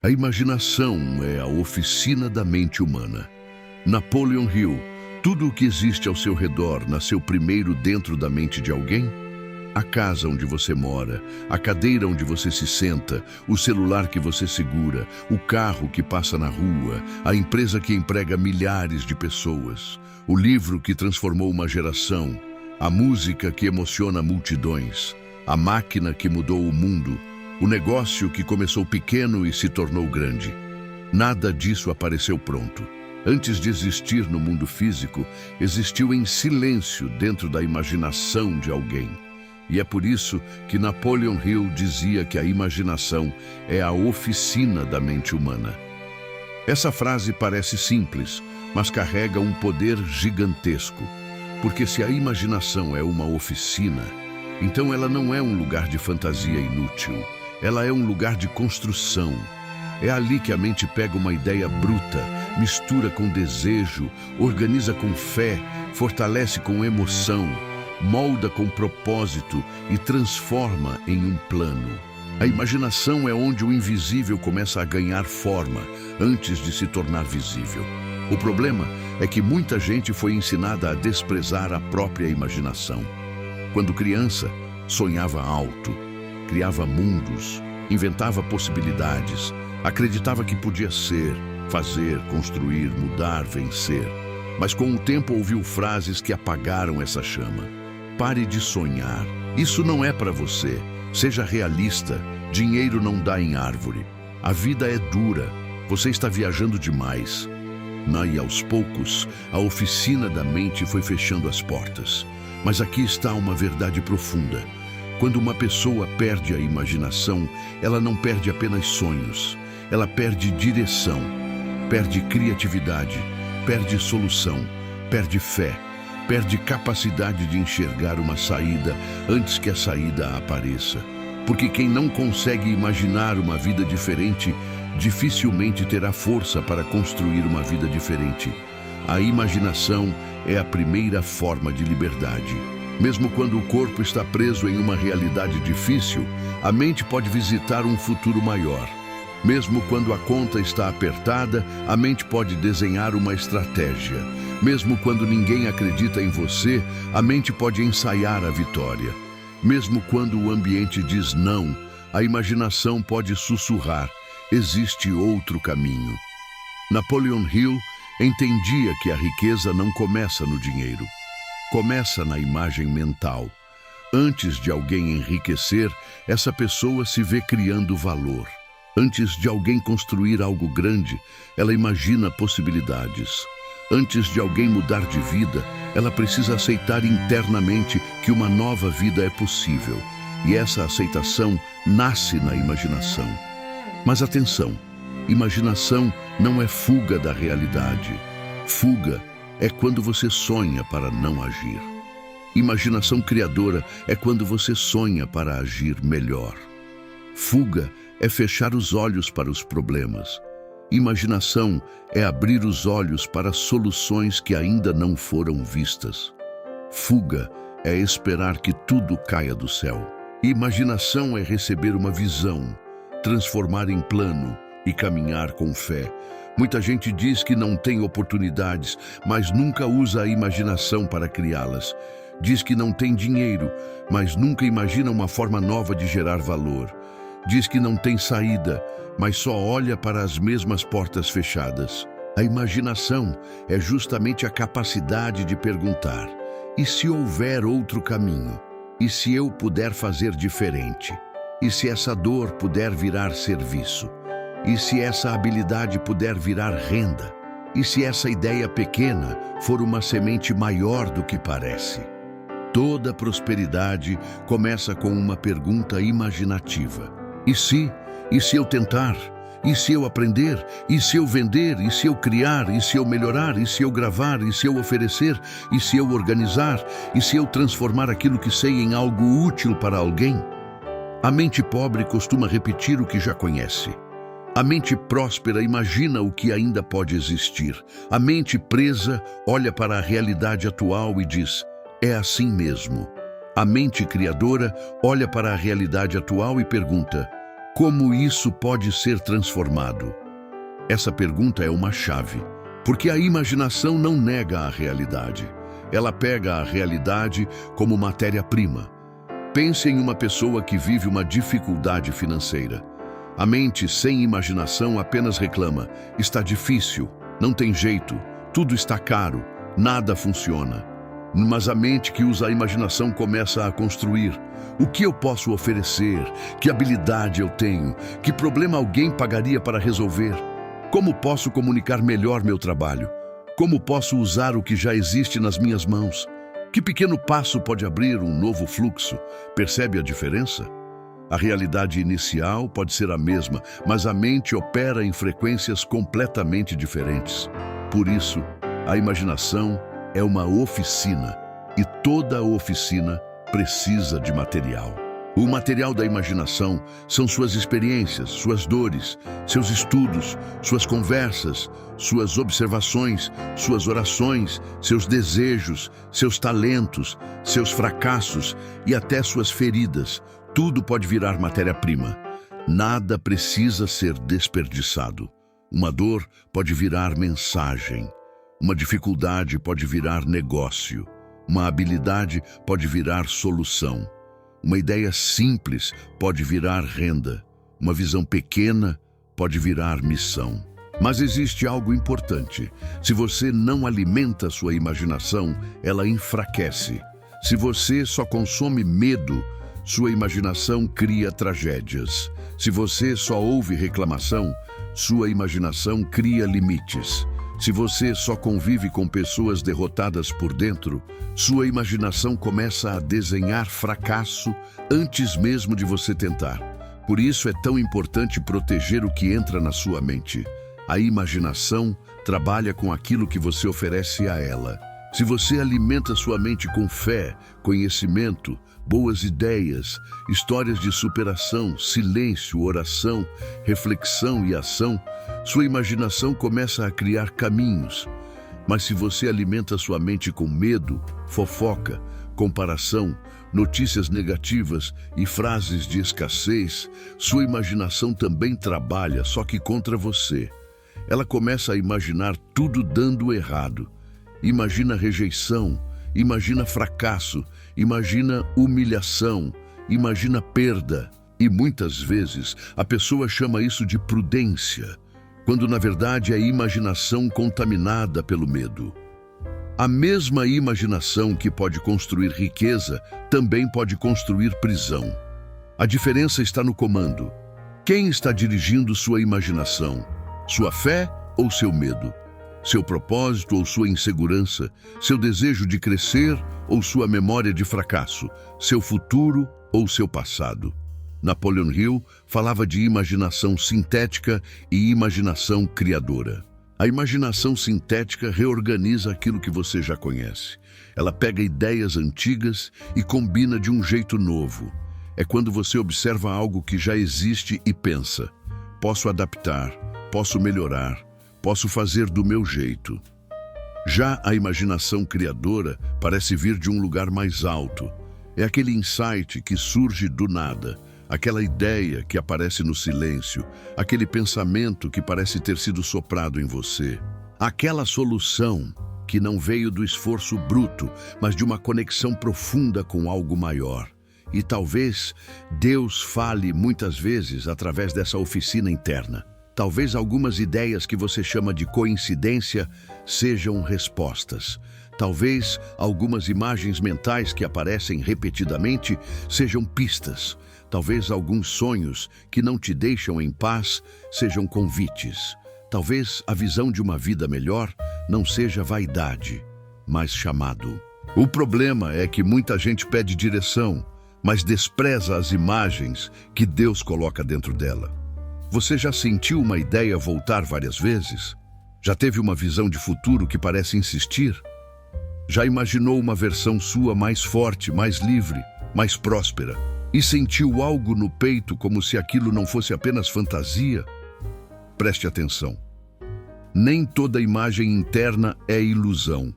A imaginação é a oficina da mente humana. Napoleon Hill: tudo o que existe ao seu redor nasceu primeiro dentro da mente de alguém? A casa onde você mora, a cadeira onde você se senta, o celular que você segura, o carro que passa na rua, a empresa que emprega milhares de pessoas, o livro que transformou uma geração, a música que emociona multidões, a máquina que mudou o mundo, o negócio que começou pequeno e se tornou grande. Nada disso apareceu pronto. Antes de existir no mundo físico, existiu em silêncio dentro da imaginação de alguém. E é por isso que Napoleon Hill dizia que a imaginação é a oficina da mente humana. Essa frase parece simples, mas carrega um poder gigantesco. Porque se a imaginação é uma oficina, então ela não é um lugar de fantasia inútil. Ela é um lugar de construção. É ali que a mente pega uma ideia bruta, mistura com desejo, organiza com fé, fortalece com emoção, molda com propósito e transforma em um plano. A imaginação é onde o invisível começa a ganhar forma antes de se tornar visível. O problema é que muita gente foi ensinada a desprezar a própria imaginação. Quando criança, sonhava alto, criava mundos, inventava possibilidades, acreditava que podia ser, fazer, construir, mudar, vencer. Mas com o tempo ouviu frases que apagaram essa chama. Pare de sonhar. Isso não é para você. Seja realista. Dinheiro não dá em árvore. A vida é dura. Você está viajando demais. E aos poucos, a oficina da mente foi fechando as portas. Mas aqui está uma verdade profunda. Quando uma pessoa perde a imaginação, ela não perde apenas sonhos. Ela perde direção, perde criatividade, perde solução, perde fé, perde capacidade de enxergar uma saída antes que a saída apareça. Porque quem não consegue imaginar uma vida diferente, dificilmente terá força para construir uma vida diferente. A imaginação é a primeira forma de liberdade. Mesmo quando o corpo está preso em uma realidade difícil, a mente pode visitar um futuro maior. Mesmo quando a conta está apertada, a mente pode desenhar uma estratégia. Mesmo quando ninguém acredita em você, a mente pode ensaiar a vitória. Mesmo quando o ambiente diz não, a imaginação pode sussurrar: existe outro caminho. Napoleon Hill entendia que a riqueza não começa no dinheiro. Começa na imagem mental. Antes de alguém enriquecer, essa pessoa se vê criando valor. Antes de alguém construir algo grande, ela imagina possibilidades. Antes de alguém mudar de vida, ela precisa aceitar internamente que uma nova vida é possível. E essa aceitação nasce na imaginação. Mas atenção, imaginação não é fuga da realidade. Fuga é quando você sonha para não agir. Imaginação criadora é quando você sonha para agir melhor. Fuga é fechar os olhos para os problemas. Imaginação é abrir os olhos para soluções que ainda não foram vistas. Fuga é esperar que tudo caia do céu. Imaginação é receber uma visão, transformar em plano e caminhar com fé. Muita gente diz que não tem oportunidades, mas nunca usa a imaginação para criá-las. Diz que não tem dinheiro, mas nunca imagina uma forma nova de gerar valor. Diz que não tem saída, mas só olha para as mesmas portas fechadas. A imaginação é justamente a capacidade de perguntar: e se houver outro caminho? E se eu puder fazer diferente? E se essa dor puder virar serviço? E se essa habilidade puder virar renda? E se essa ideia pequena for uma semente maior do que parece? Toda prosperidade começa com uma pergunta imaginativa. E se? E se eu tentar? E se eu aprender? E se eu vender? E se eu criar? E se eu melhorar? E se eu gravar? E se eu oferecer? E se eu organizar? E se eu transformar aquilo que sei em algo útil para alguém? A mente pobre costuma repetir o que já conhece. A mente próspera imagina o que ainda pode existir. A mente presa olha para a realidade atual e diz: é assim mesmo. A mente criadora olha para a realidade atual e pergunta: Como isso pode ser transformado? Essa pergunta é uma chave, porque a imaginação não nega a realidade. Ela pega a realidade como matéria-prima. Pense em uma pessoa que vive uma dificuldade financeira. A mente sem imaginação apenas reclama: está difícil, não tem jeito, tudo está caro, nada funciona. Mas a mente que usa a imaginação começa a construir: o que eu posso oferecer? Que habilidade eu tenho? Que problema alguém pagaria para resolver? Como posso comunicar melhor meu trabalho? Como posso usar o que já existe nas minhas mãos? Que pequeno passo pode abrir um novo fluxo? Percebe a diferença? A realidade inicial pode ser a mesma, mas a mente opera em frequências completamente diferentes. Por isso, a imaginação é uma oficina, e toda oficina precisa de material. O material da imaginação são suas experiências, suas dores, seus estudos, suas conversas, suas observações, suas orações, seus desejos, seus talentos, seus fracassos e até suas feridas. Tudo pode virar matéria-prima. Nada precisa ser desperdiçado. Uma dor pode virar mensagem. Uma dificuldade pode virar negócio. Uma habilidade pode virar solução. Uma ideia simples pode virar renda. Uma visão pequena pode virar missão. Mas existe algo importante. Se você não alimenta sua imaginação, ela enfraquece. Se você só consome medo, sua imaginação cria tragédias. Se você só ouve reclamação, sua imaginação cria limites. Se você só convive com pessoas derrotadas por dentro, sua imaginação começa a desenhar fracasso antes mesmo de você tentar. Por isso é tão importante proteger o que entra na sua mente. A imaginação trabalha com aquilo que você oferece a ela. Se você alimenta sua mente com fé, conhecimento, boas ideias, histórias de superação, silêncio, oração, reflexão e ação, sua imaginação começa a criar caminhos. Mas se você alimenta sua mente com medo, fofoca, comparação, notícias negativas e frases de escassez, sua imaginação também trabalha, só que contra você. Ela começa a imaginar tudo dando errado. Imagina rejeição, imagina fracasso, imagina humilhação, imagina perda. E muitas vezes a pessoa chama isso de prudência, quando na verdade é imaginação contaminada pelo medo. A mesma imaginação que pode construir riqueza também pode construir prisão. A diferença está no comando. Quem está dirigindo sua imaginação? Sua fé ou seu medo? Seu propósito ou sua insegurança? Seu desejo de crescer ou sua memória de fracasso? Seu futuro ou seu passado? Napoleon Hill falava de imaginação sintética e imaginação criadora. A imaginação sintética reorganiza aquilo que você já conhece. Ela pega ideias antigas e combina de um jeito novo. É quando você observa algo que já existe e pensa: posso adaptar, posso melhorar, posso fazer do meu jeito. Já a imaginação criadora parece vir de um lugar mais alto. É aquele insight que surge do nada, aquela ideia que aparece no silêncio, aquele pensamento que parece ter sido soprado em você. Aquela solução que não veio do esforço bruto, mas de uma conexão profunda com algo maior. E talvez Deus fale muitas vezes através dessa oficina interna. Talvez algumas ideias que você chama de coincidência sejam respostas. Talvez algumas imagens mentais que aparecem repetidamente sejam pistas. Talvez alguns sonhos que não te deixam em paz sejam convites. Talvez a visão de uma vida melhor não seja vaidade, mas chamado. O problema é que muita gente pede direção, mas despreza as imagens que Deus coloca dentro dela. Você já sentiu uma ideia voltar várias vezes? Já teve uma visão de futuro que parece insistir? Já imaginou uma versão sua mais forte, mais livre, mais próspera? E sentiu algo no peito como se aquilo não fosse apenas fantasia? Preste atenção. Nem toda imagem interna é ilusão.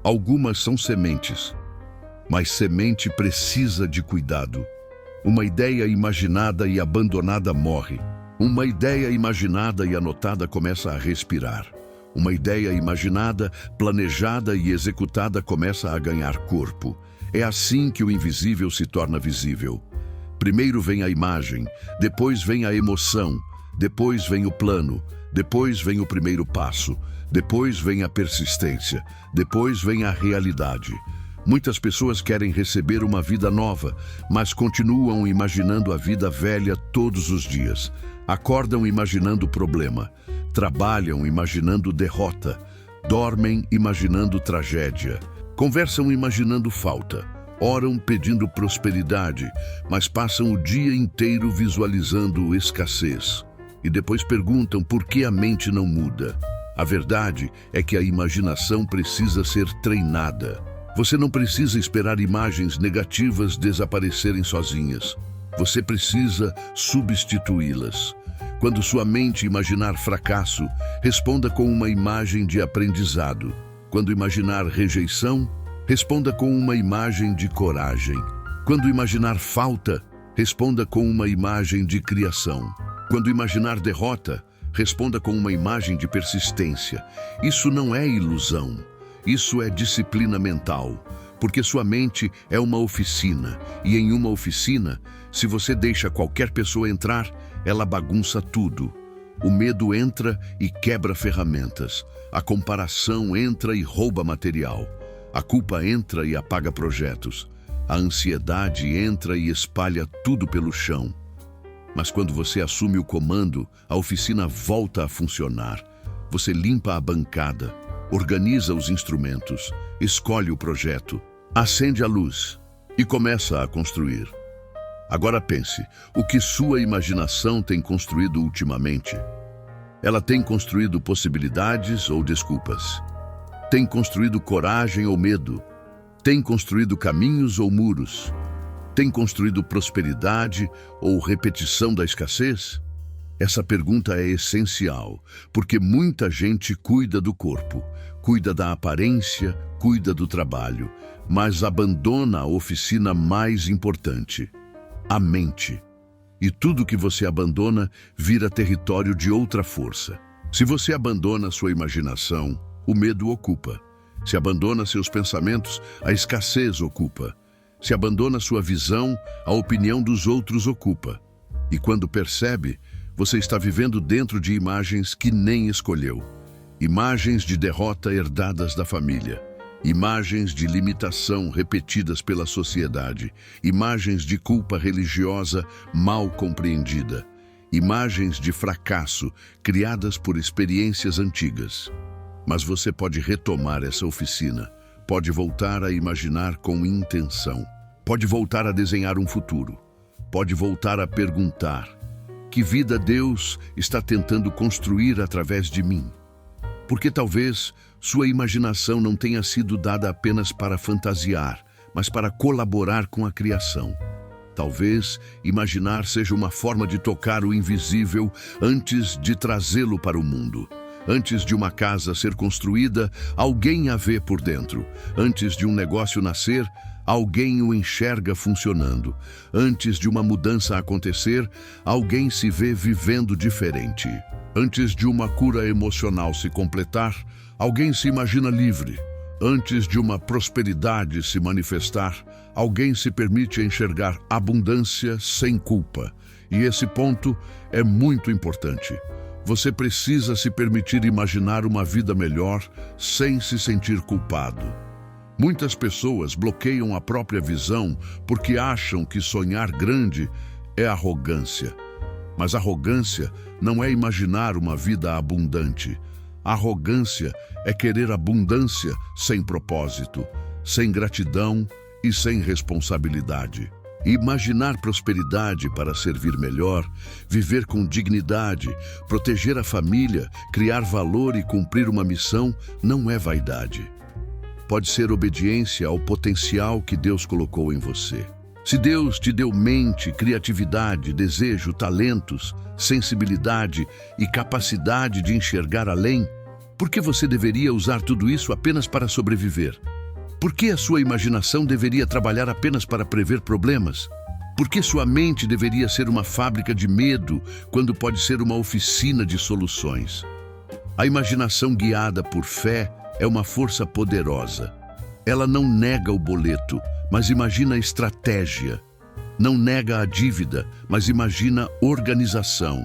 Algumas são sementes, mas semente precisa de cuidado. Uma ideia imaginada e abandonada morre. Uma ideia imaginada e anotada começa a respirar. Uma ideia imaginada, planejada e executada começa a ganhar corpo. É assim que o invisível se torna visível. Primeiro vem a imagem, depois vem a emoção, depois vem o plano, depois vem o primeiro passo, depois vem a persistência, depois vem a realidade. Muitas pessoas querem receber uma vida nova, mas continuam imaginando a vida velha todos os dias. Acordam imaginando problema, trabalham imaginando derrota, dormem imaginando tragédia, conversam imaginando falta, oram pedindo prosperidade, mas passam o dia inteiro visualizando escassez. E depois perguntam por que a mente não muda. A verdade é que a imaginação precisa ser treinada. Você não precisa esperar imagens negativas desaparecerem sozinhas. Você precisa substituí-las. Quando sua mente imaginar fracasso, responda com uma imagem de aprendizado. Quando imaginar rejeição, responda com uma imagem de coragem. Quando imaginar falta, responda com uma imagem de criação. Quando imaginar derrota, responda com uma imagem de persistência. Isso não é ilusão. Isso é disciplina mental, porque sua mente é uma oficina, e em uma oficina, se você deixa qualquer pessoa entrar, ela bagunça tudo. O medo entra e quebra ferramentas. A comparação entra e rouba material. A culpa entra e apaga projetos. A ansiedade entra e espalha tudo pelo chão. Mas quando você assume o comando, a oficina volta a funcionar. Você limpa a bancada, organiza os instrumentos, escolhe o projeto, acende a luz e começa a construir. Agora pense, o que sua imaginação tem construído ultimamente? Ela tem construído possibilidades ou desculpas? Tem construído coragem ou medo? Tem construído caminhos ou muros? Tem construído prosperidade ou repetição da escassez? Essa pergunta é essencial, porque muita gente cuida do corpo, cuida da aparência, cuida do trabalho, mas abandona a oficina mais importante, a mente. E tudo que você abandona vira território de outra força. Se você abandona sua imaginação, o medo ocupa. Se abandona seus pensamentos, a escassez ocupa. Se abandona sua visão, a opinião dos outros ocupa. E quando percebe, você está vivendo dentro de imagens que nem escolheu. Imagens de derrota herdadas da família. Imagens de limitação repetidas pela sociedade. Imagens de culpa religiosa mal compreendida. Imagens de fracasso criadas por experiências antigas. Mas você pode retomar essa oficina. Pode voltar a imaginar com intenção. Pode voltar a desenhar um futuro. Pode voltar a perguntar: que vida Deus está tentando construir através de mim? Porque talvez sua imaginação não tenha sido dada apenas para fantasiar, mas para colaborar com a criação. Talvez imaginar seja uma forma de tocar o invisível antes de trazê-lo para o mundo. Antes de uma casa ser construída, alguém a vê por dentro. Antes de um negócio nascer, alguém o enxerga funcionando. Antes de uma mudança acontecer, alguém se vê vivendo diferente. Antes de uma cura emocional se completar, alguém se imagina livre. Antes de uma prosperidade se manifestar, alguém se permite enxergar abundância sem culpa. E esse ponto é muito importante. Você precisa se permitir imaginar uma vida melhor sem se sentir culpado. Muitas pessoas bloqueiam a própria visão porque acham que sonhar grande é arrogância. Mas arrogância não é imaginar uma vida abundante. Arrogância é querer abundância sem propósito, sem gratidão e sem responsabilidade. Imaginar prosperidade para servir melhor, viver com dignidade, proteger a família, criar valor e cumprir uma missão não é vaidade. Pode ser obediência ao potencial que Deus colocou em você. Se Deus te deu mente, criatividade, desejo, talentos, sensibilidade e capacidade de enxergar além, por que você deveria usar tudo isso apenas para sobreviver? Por que a sua imaginação deveria trabalhar apenas para prever problemas? Por que sua mente deveria ser uma fábrica de medo quando pode ser uma oficina de soluções? A imaginação guiada por fé é uma força poderosa. Ela não nega o boleto, mas imagina a estratégia. Não nega a dívida, mas imagina organização.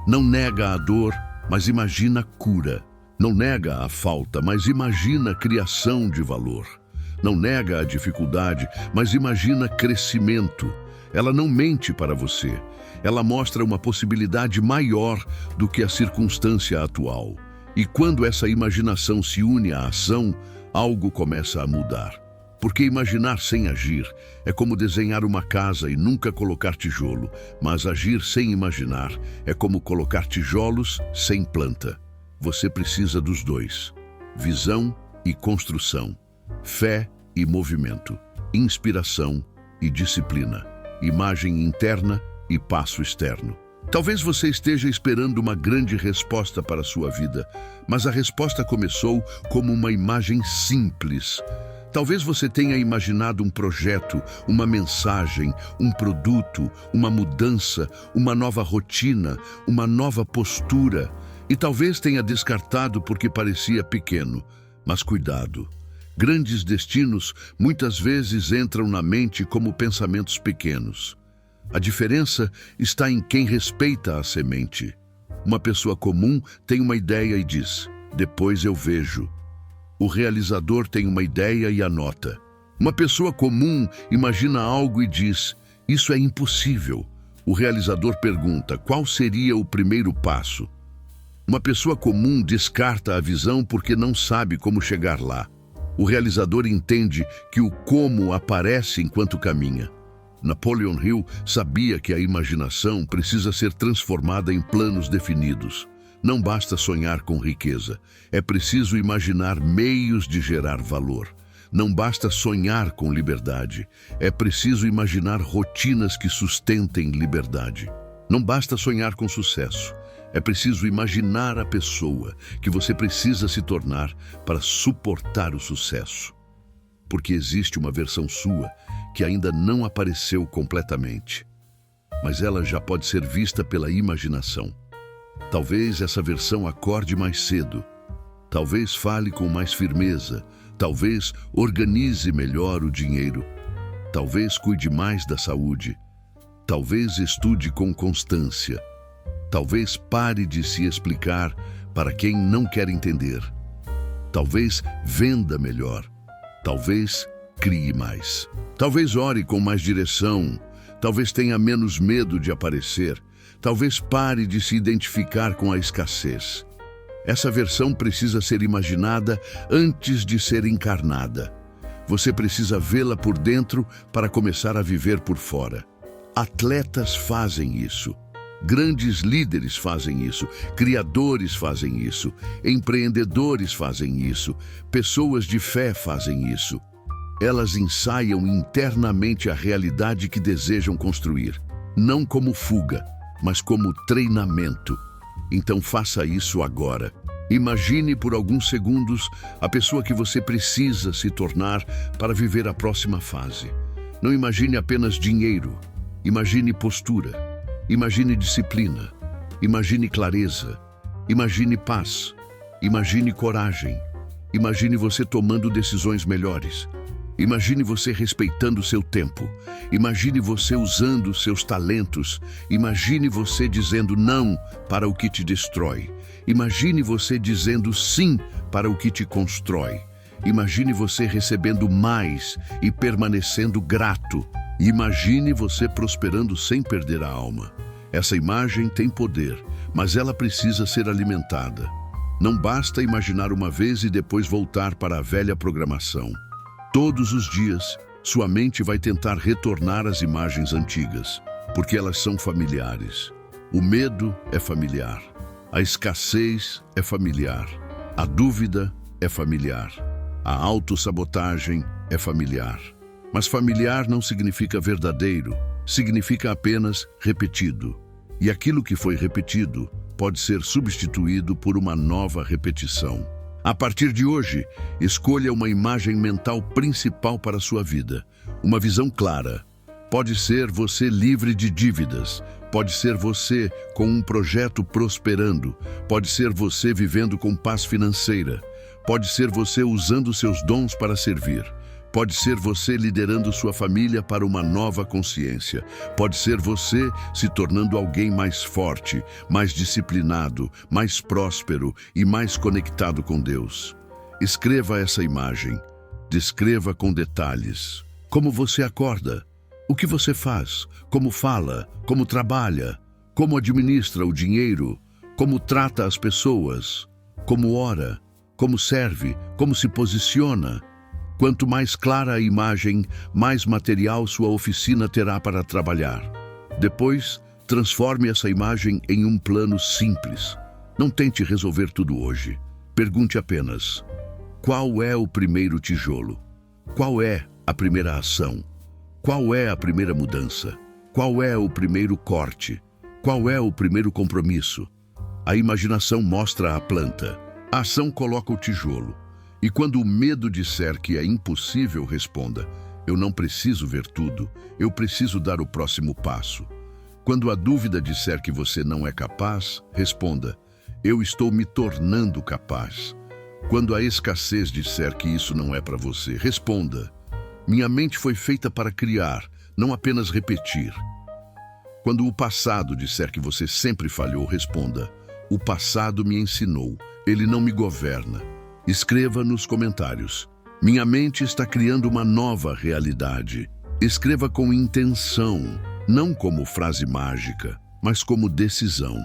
Não nega a dor, mas imagina cura. Não nega a falta, mas imagina criação de valor. Não nega a dificuldade, mas imagina crescimento. Ela não mente para você. Ela mostra uma possibilidade maior do que a circunstância atual. E quando essa imaginação se une à ação, algo começa a mudar. Porque imaginar sem agir é como desenhar uma casa e nunca colocar tijolo, mas agir sem imaginar é como colocar tijolos sem planta. Você precisa dos dois: visão e construção, fé e movimento, inspiração e disciplina, imagem interna e passo externo. Talvez você esteja esperando uma grande resposta para a sua vida, mas a resposta começou como uma imagem simples. Talvez você tenha imaginado um projeto, uma mensagem, um produto, uma mudança, uma nova rotina, uma nova postura. E talvez tenha descartado porque parecia pequeno. Mas cuidado! Grandes destinos muitas vezes entram na mente como pensamentos pequenos. A diferença está em quem respeita a semente. Uma pessoa comum tem uma ideia e diz: depois eu vejo. O realizador tem uma ideia e anota. Uma pessoa comum imagina algo e diz: isso é impossível. O realizador pergunta: qual seria o primeiro passo? Uma pessoa comum descarta a visão porque não sabe como chegar lá. O realizador entende que o como aparece enquanto caminha. Napoleon Hill sabia que a imaginação precisa ser transformada em planos definidos. Não basta sonhar com riqueza, é preciso imaginar meios de gerar valor. Não basta sonhar com liberdade, é preciso imaginar rotinas que sustentem liberdade. Não basta sonhar com sucesso, é preciso imaginar a pessoa que você precisa se tornar para suportar o sucesso. Porque existe uma versão sua que ainda não apareceu completamente, mas ela já pode ser vista pela imaginação. Talvez essa versão acorde mais cedo, talvez fale com mais firmeza, talvez organize melhor o dinheiro, talvez cuide mais da saúde, talvez estude com constância, talvez pare de se explicar para quem não quer entender, talvez venda melhor, talvez crie mais, talvez ore com mais direção, talvez tenha menos medo de aparecer, talvez pare de se identificar com a escassez. Essa versão precisa ser imaginada antes de ser encarnada. Você precisa vê-la por dentro para começar a viver por fora. Atletas fazem isso. Grandes líderes fazem isso. Criadores fazem isso. Empreendedores fazem isso. Pessoas de fé fazem isso. Elas ensaiam internamente a realidade que desejam construir. Não como fuga, mas como treinamento. Então faça isso agora. Imagine por alguns segundos a pessoa que você precisa se tornar para viver a próxima fase. Não imagine apenas dinheiro. Imagine postura. Imagine disciplina. Imagine clareza. Imagine paz. Imagine coragem. Imagine você tomando decisões melhores. Imagine você respeitando seu tempo. Imagine você usando seus talentos. Imagine você dizendo não para o que te destrói. Imagine você dizendo sim para o que te constrói. Imagine você recebendo mais e permanecendo grato. Imagine você prosperando sem perder a alma. Essa imagem tem poder, mas ela precisa ser alimentada. Não basta imaginar uma vez e depois voltar para a velha programação. Todos os dias, sua mente vai tentar retornar às imagens antigas, porque elas são familiares. O medo é familiar, a escassez é familiar, a dúvida é familiar, a autossabotagem é familiar. Mas familiar não significa verdadeiro, significa apenas repetido. E aquilo que foi repetido pode ser substituído por uma nova repetição. A partir de hoje, escolha uma imagem mental principal para a sua vida, uma visão clara, Pode ser você livre de dívidas. Pode ser você com um projeto prosperando. Pode ser você vivendo com paz financeira. Pode ser você usando seus dons para servir. Pode ser você liderando sua família para uma nova consciência. Pode ser você se tornando alguém mais forte, mais disciplinado, mais próspero e mais conectado com Deus. Escreva essa imagem. Descreva com detalhes. Como você acorda? O que você faz? Como fala? Como trabalha? Como administra o dinheiro? Como trata as pessoas? Como ora? Como serve? Como se posiciona? Quanto mais clara a imagem, mais material sua oficina terá para trabalhar. Depois, transforme essa imagem em um plano simples. Não tente resolver tudo hoje. Pergunte apenas: qual é o primeiro tijolo? Qual é a primeira ação? Qual é a primeira mudança? Qual é o primeiro corte? Qual é o primeiro compromisso? A imaginação mostra a planta. A ação coloca o tijolo. E quando o medo disser que é impossível, responda: eu não preciso ver tudo, eu preciso dar o próximo passo. Quando a dúvida disser que você não é capaz, responda: eu estou me tornando capaz. Quando a escassez disser que isso não é para você, responda: minha mente foi feita para criar, não apenas repetir. Quando o passado disser que você sempre falhou, responda: o passado me ensinou, ele não me governa. Escreva nos comentários: minha mente está criando uma nova realidade. Escreva com intenção, não como frase mágica, mas como decisão.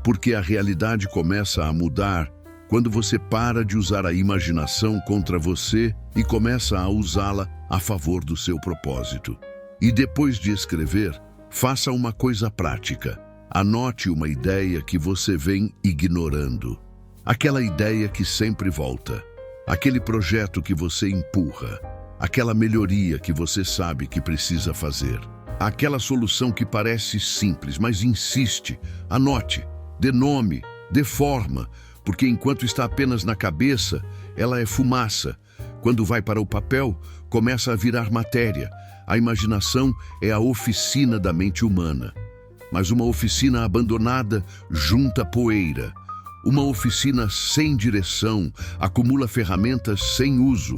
Porque a realidade começa a mudar quando você para de usar a imaginação contra você e começa a usá-la a favor do seu propósito. E depois de escrever, faça uma coisa prática. Anote uma ideia que você vem ignorando. Aquela ideia que sempre volta. Aquele projeto que você empurra. Aquela melhoria que você sabe que precisa fazer. Aquela solução que parece simples, mas insiste. Anote, dê nome, dê forma. Porque enquanto está apenas na cabeça, ela é fumaça. Quando vai para o papel, começa a virar matéria. A imaginação é a oficina da mente humana. Mas uma oficina abandonada junta poeira. Uma oficina sem direção acumula ferramentas sem uso.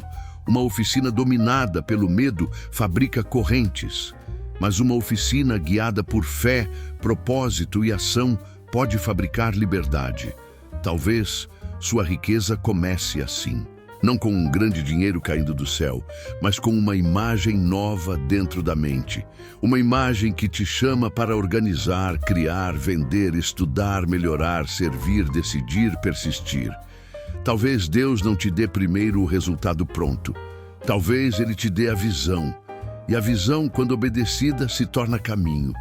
Uma oficina dominada pelo medo fabrica correntes. Mas uma oficina guiada por fé, propósito e ação pode fabricar liberdade. Talvez sua riqueza comece assim, não com um grande dinheiro caindo do céu, mas com uma imagem nova dentro da mente. Uma imagem que te chama para organizar, criar, vender, estudar, melhorar, servir, decidir, persistir. Talvez Deus não te dê primeiro o resultado pronto. Talvez Ele te dê a visão. E a visão, quando obedecida, se torna caminho.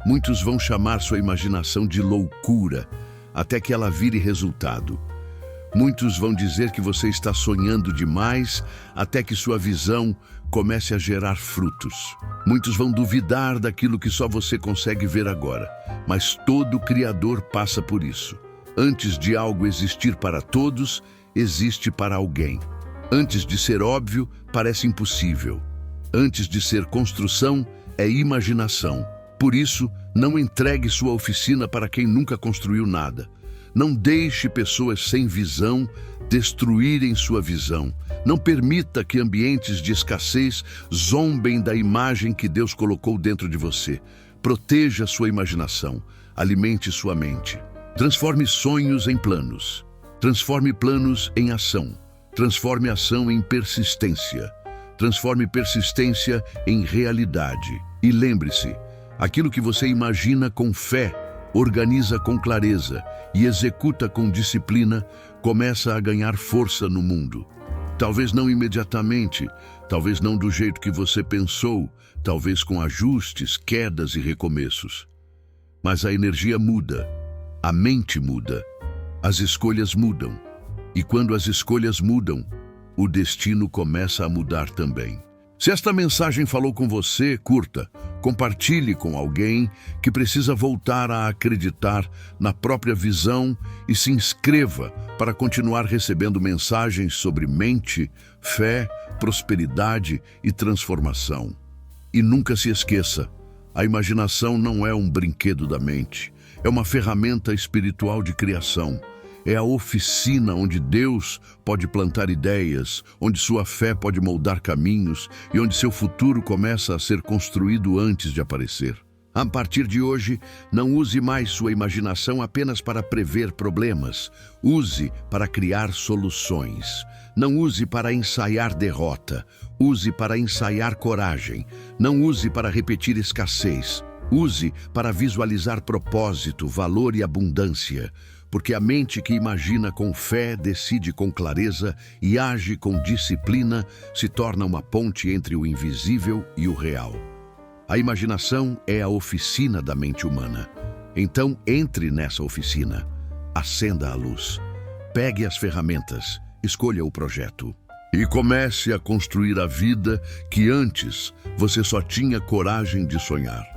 Muitos vão chamar sua imaginação de loucura, até que ela vire resultado. Muitos vão dizer que você está sonhando demais, até que sua visão comece a gerar frutos. Muitos vão duvidar daquilo que só você consegue ver agora, mas todo criador passa por isso. Antes de algo existir para todos, existe para alguém. Antes de ser óbvio, parece impossível. Antes de ser construção, é imaginação. Por isso, não entregue sua oficina para quem nunca construiu nada. Não deixe pessoas sem visão destruírem sua visão. Não permita que ambientes de escassez zombem da imagem que Deus colocou dentro de você. Proteja sua imaginação. Alimente sua mente. Transforme sonhos em planos. Transforme planos em ação. Transforme ação em persistência. Transforme persistência em realidade. E lembre-se, aquilo que você imagina com fé, organiza com clareza e executa com disciplina, começa a ganhar força no mundo. Talvez não imediatamente, talvez não do jeito que você pensou, talvez com ajustes, quedas e recomeços. Mas a energia muda, a mente muda, as escolhas mudam. E quando as escolhas mudam, o destino começa a mudar também. Se esta mensagem falou com você, curta, compartilhe com alguém que precisa voltar a acreditar na própria visão e se inscreva para continuar recebendo mensagens sobre mente, fé, prosperidade e transformação. E nunca se esqueça, a imaginação não é um brinquedo da mente, é uma ferramenta espiritual de criação. É a oficina onde Deus pode plantar ideias, onde sua fé pode moldar caminhos e onde seu futuro começa a ser construído antes de aparecer. A partir de hoje, não use mais sua imaginação apenas para prever problemas. Use para criar soluções. Não use para ensaiar derrota. Use para ensaiar coragem. Não use para repetir escassez. Use para visualizar propósito, valor e abundância. Porque a mente que imagina com fé, decide com clareza e age com disciplina, se torna uma ponte entre o invisível e o real. A imaginação é a oficina da mente humana. Então, entre nessa oficina. Acenda a luz. Pegue as ferramentas. Escolha o projeto. E comece a construir a vida que antes você só tinha coragem de sonhar.